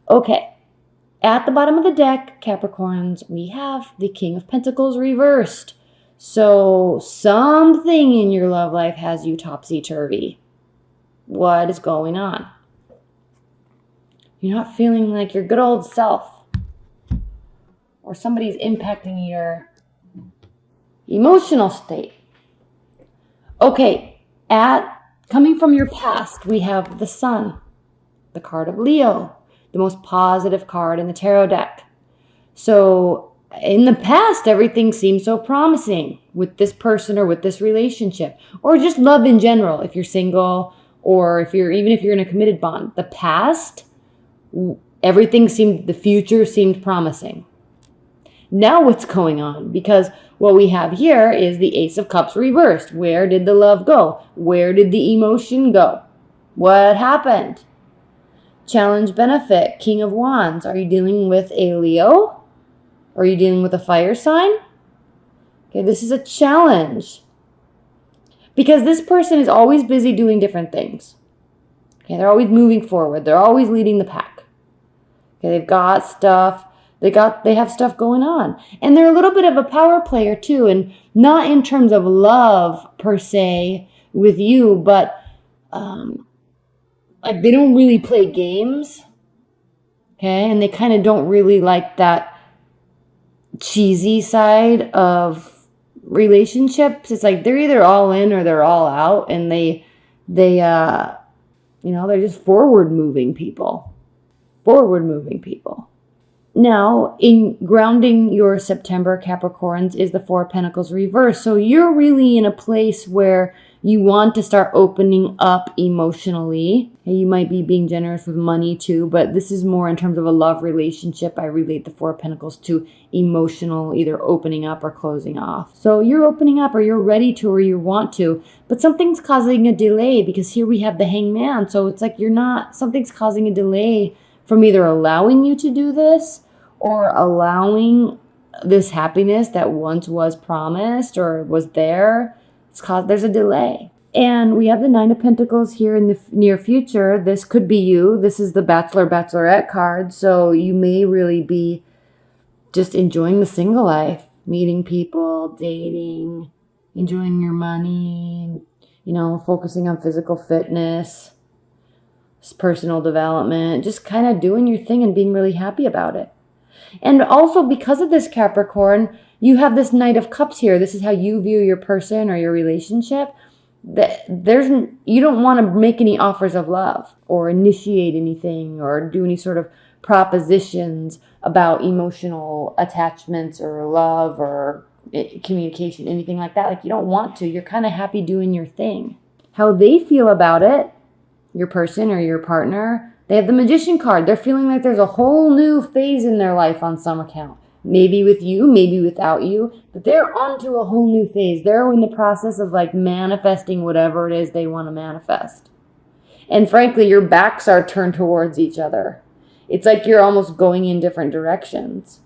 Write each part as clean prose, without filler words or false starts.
Okay. At the bottom of the deck, Capricorns, we have the King of Pentacles reversed. So something in your love life has you topsy-turvy. What is going on? You're not feeling like your good old self. Or somebody's impacting your emotional state. Okay, coming from your past, we have the Sun, the card of Leo, the most positive card in the tarot deck. So in the past, everything seemed so promising with this person or with this relationship, or just love in general. If you're single, or even if you're in a committed bond, the past, the future seemed promising. Now what's going on? Because what we have here is the Ace of Cups reversed. Where did the love go? Where did the emotion go? What happened? Challenge, benefit, King of Wands. Are you dealing with a Leo? Are you dealing with a fire sign? Okay, this is a challenge. Because this person is always busy doing different things. Okay, they're always moving forward. They're always leading the pack. Okay, they've got stuff. They have stuff going on. And they're a little bit of a power player too, and not in terms of love per se with you, but like they don't really play games. Okay, and they kind of don't really like that cheesy side of relationships. It's like they're either all in or they're all out, and they're just forward moving people. Now, in grounding your September, Capricorns, is the Four of Pentacles reverse. So you're really in a place where you want to start opening up emotionally. You might be being generous with money too, but this is more in terms of a love relationship. I relate the Four of Pentacles to emotional, either opening up or closing off. So you're opening up, or you're ready to, or you want to, but something's causing a delay, because here we have the Hangman. So it's like something's causing a delay from either allowing you to do this or allowing this happiness that once was promised or was there. There's a delay. And we have the Nine of Pentacles here in the near future. This could be you. This is the Bachelor, Bachelorette card. So you may really be just enjoying the single life, meeting people, dating, enjoying your money, focusing on physical fitness, personal development, just kind of doing your thing and being really happy about it. And also, because of this, Capricorn, you have this Knight of Cups here. This is how you view your person or your relationship. You don't want to make any offers of love or initiate anything or do any sort of propositions about emotional attachments or love or communication, anything like that. Like, you don't want to. You're kind of happy doing your thing. How they feel about it, your person or your partner, they have the Magician card. They're feeling like there's a whole new phase in their life on some account. Maybe with you, maybe without you, but they're onto a whole new phase. They're in the process of like manifesting whatever it is they want to manifest. And frankly, your backs are turned towards each other. It's like you're almost going in different directions.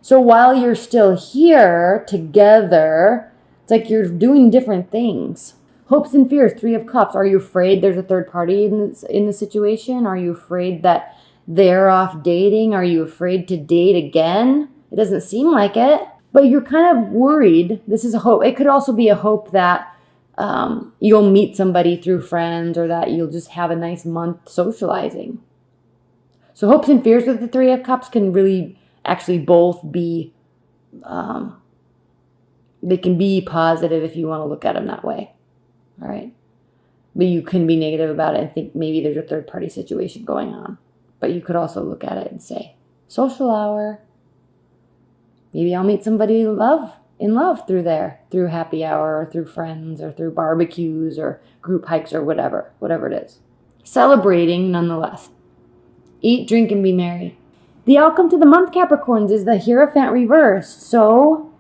So while you're still here together, it's like you're doing different things. Hopes and fears, Three of Cups. Are you afraid there's a third party in the situation? Are you afraid that they're off dating? Are you afraid to date again? It doesn't seem like it, but you're kind of worried. This is a hope. It could also be a hope that you'll meet somebody through friends, or that you'll just have a nice month socializing. So hopes and fears with the Three of Cups can really actually both be, they can be positive if you want to look at them that way. All right. But you can be negative about it and think maybe there's a third party situation going on. But you could also look at it and say, social hour. Maybe I'll meet somebody in love through there, through happy hour, or through friends, or through barbecues, or group hikes, or whatever it is. Celebrating nonetheless. Eat, drink, and be merry. The outcome to the month, Capricorns, is the Hierophant reversed. So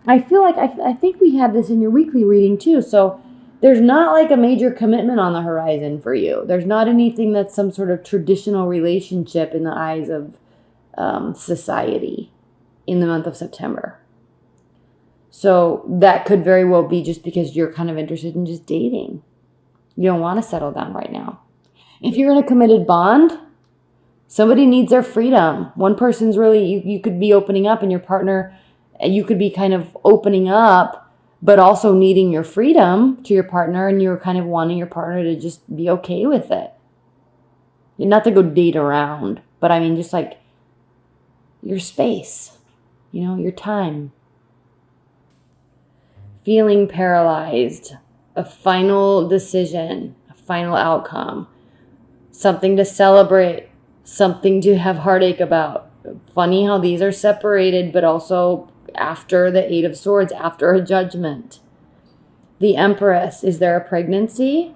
I feel like, I think we had this in your weekly reading too. So there's not like a major commitment on the horizon for you. There's not anything that's some sort of traditional relationship in the eyes of society in the month of September. So that could very well be just because you're kind of interested in just dating. You don't want to settle down right now. If you're in a committed bond, Somebody needs their freedom. One person's really, you could be opening up, and your partner, you could be kind of opening up, but also needing your freedom to your partner, and you're kind of wanting your partner to just be okay with it. Not to go date around, but I mean, just like your space, your time. Feeling paralyzed, a final decision, a final outcome, something to celebrate, something to have heartache about. Funny how these are separated, but also after the Eight of Swords, after a judgment. The Empress, is there a pregnancy?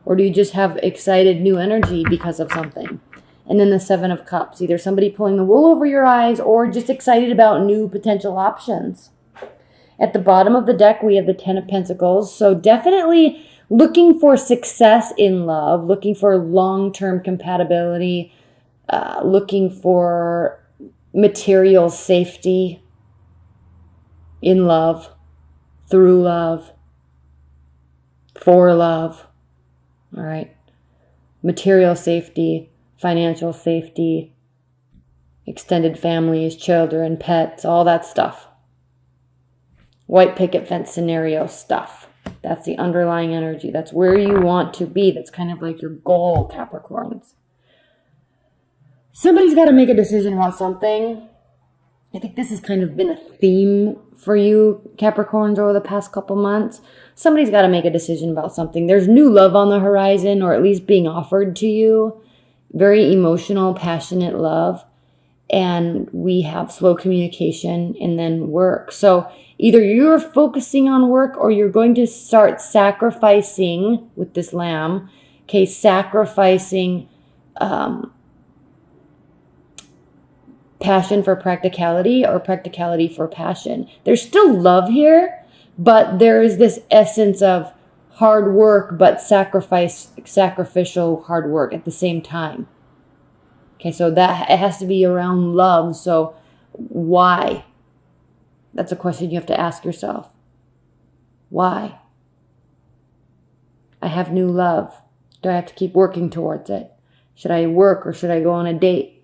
Or do you just have excited new energy because of something? And then the Seven of Cups, either somebody pulling the wool over your eyes or just excited about new potential options. At the bottom of the deck, we have the Ten of Pentacles. So definitely looking for success in love, looking for long-term compatibility, looking for material safety in love, through love, for love. All right. Material safety, financial safety, extended families, children, pets, all that stuff. White picket fence scenario stuff. That's the underlying energy. That's where you want to be. That's kind of like your goal, Capricorns. Somebody's got to make a decision about something. I think this has kind of been a theme for you, Capricorns, over the past couple months. Somebody's got to make a decision about something. There's new love on the horizon, or at least being offered to you. Very emotional, passionate love. And we have slow communication and then work. So either you're focusing on work, or you're going to start sacrificing with this lamb. Okay, sacrificing passion for practicality, or practicality for passion. There's still love here, but there is this essence of hard work, but sacrificial hard work at the same time. Okay, so that it has to be around love. So why? That's a question you have to ask yourself. Why? I have new love. Do I have to keep working towards it? Should I work, or should I go on a date?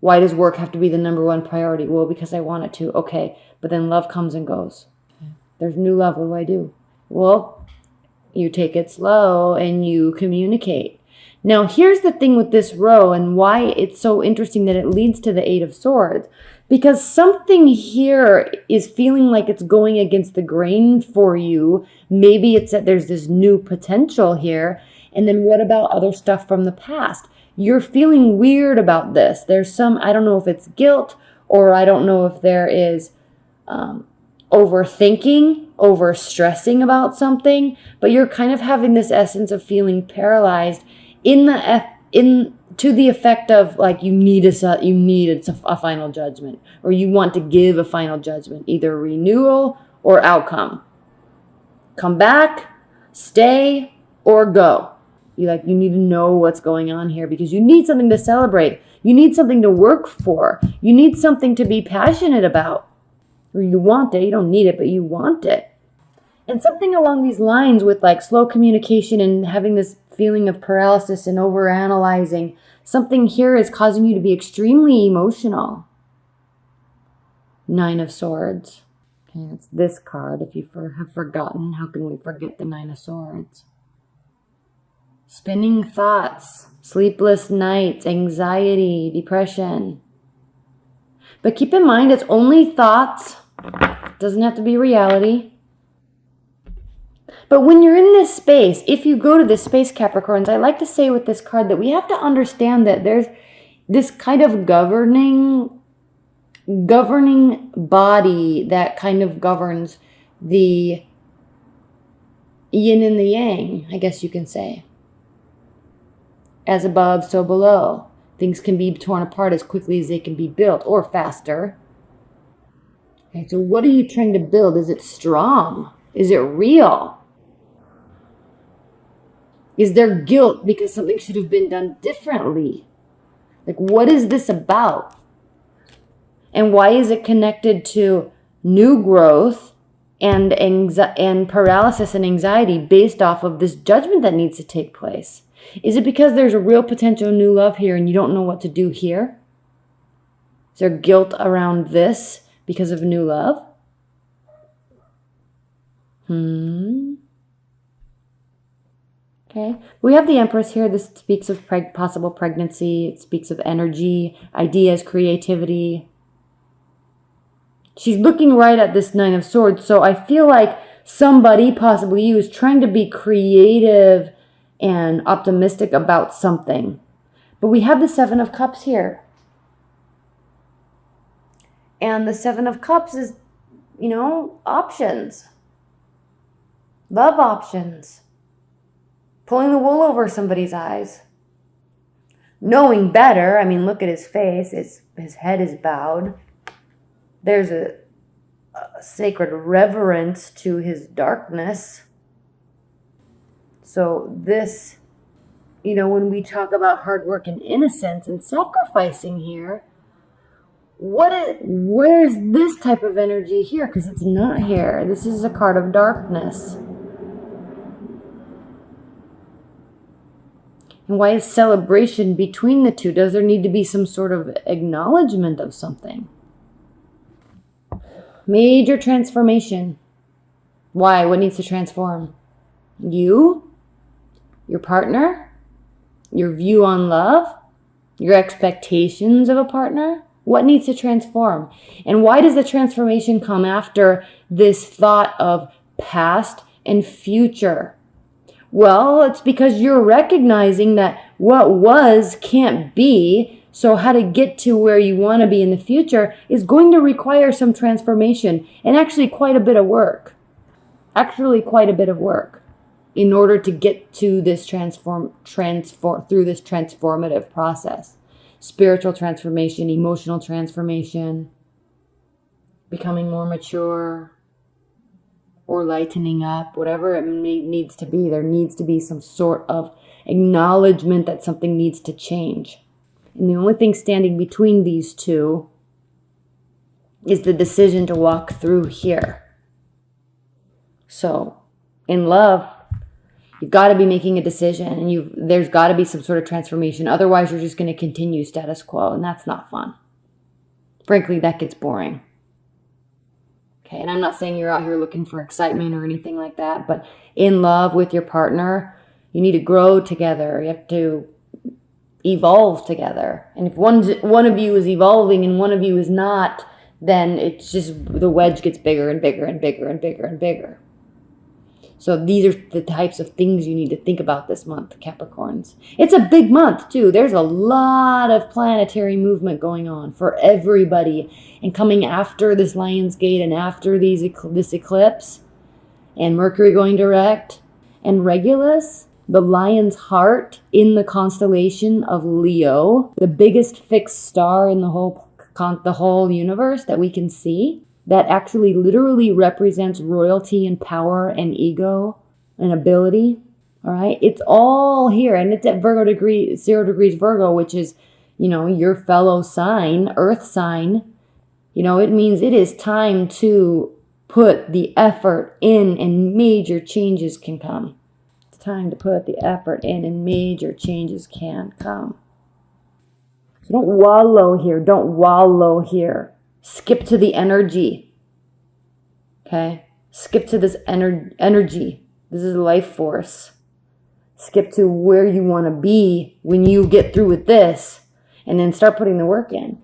Why does work have to be the number one priority? Well, because I want it to. Okay, but then love comes and goes. There's new love. What do I do? Well, you take it slow and you communicate. Now, here's the thing with this row, and why it's so interesting that it leads to the Eight of Swords. Because something here is feeling like it's going against the grain for you. Maybe it's that there's this new potential here. And then what about other stuff from the past? You're feeling weird about this. There's some, I don't know if it's guilt, or I don't know if there is overthinking, overstressing about something, but you're kind of having this essence of feeling paralyzed to the effect of like you need a final judgment, or you want to give a final judgment, either renewal or outcome. Come back, stay, or go. You need to know what's going on here, because you need something to celebrate. You need something to work for. You need something to be passionate about. Or you want it. You don't need it, but you want it. And something along these lines with like slow communication and having this feeling of paralysis and overanalyzing, something here is causing you to be extremely emotional. Nine of Swords. Okay, it's this card. If you have forgotten, how can we forget the Nine of Swords? Spinning thoughts, sleepless nights, anxiety, depression. But keep in mind, it's only thoughts. It doesn't have to be reality. But when you're in this space, if you go to this space, Capricorns, I like to say with this card that we have to understand that there's this kind of governing body that kind of governs the yin and the yang, I guess you can say. As above, so below. Things can be torn apart as quickly as they can be built, or faster. Okay, so what are you trying to build? Is it strong? Is it real? Is there guilt because something should have been done differently? Like, what is this about? And why is it connected to new growth and paralysis and anxiety based off of this judgment that needs to take place? Is it because there's a real potential new love here and you don't know what to do here? Is there guilt around this because of new love? Okay. We have the Empress here. This speaks of possible pregnancy. It speaks of energy, ideas, creativity. She's looking right at this Nine of Swords. So I feel like somebody, possibly you, is trying to be creative and optimistic about something. But we have the Seven of Cups here. And the Seven of Cups is, options. Love options. Pulling the wool over somebody's eyes. Knowing better. I mean, look at his face. His head is bowed. There's a sacred reverence to his darkness. So this, when we talk about hard work and innocence and sacrificing here, where's this type of energy here? Because it's not here. This is a card of darkness. And why is celebration between the two? Does there need to be some sort of acknowledgement of something? Major transformation. Why? What needs to transform? You? Your partner? Your view on love? Your expectations of a partner? What needs to transform? And why does the transformation come after this thought of past and future? Well, it's because you're recognizing that what was can't be. So how to get to where you want to be in the future is going to require some transformation and actually quite a bit of work. In order to get to this through this transformative process. Spiritual transformation, emotional transformation, becoming more mature, or lightening up, whatever it needs to be. There needs to be some sort of acknowledgement that something needs to change. And the only thing standing between these two is the decision to walk through here. So, in love, you've got to be making a decision, and there's got to be some sort of transformation. Otherwise, you're just going to continue status quo, and that's not fun. Frankly, that gets boring. Okay, and I'm not saying you're out here looking for excitement or anything like that, but in love with your partner, you need to grow together. You have to evolve together. And if one of you is evolving and one of you is not, then it's just the wedge gets bigger and bigger and bigger and bigger and bigger. So these are the types of things you need to think about this month, Capricorns. It's a big month, too. There's a lot of planetary movement going on for everybody. And coming after this Lion's Gate and after this eclipse, and Mercury going direct, and Regulus, the lion's heart in the constellation of Leo, the biggest fixed star in the whole universe that we can see, that actually literally represents royalty and power and ego and ability. All right. It's all here. And it's at 0 degrees Virgo, which is, your fellow sign, earth sign. It means it is time to put the effort in and major changes can come. It's time to put the effort in and major changes can come. So don't wallow here. Skip to the energy. Okay? Skip to this energy. This is life force. Skip to where you want to be when you get through with this. And then start putting the work in.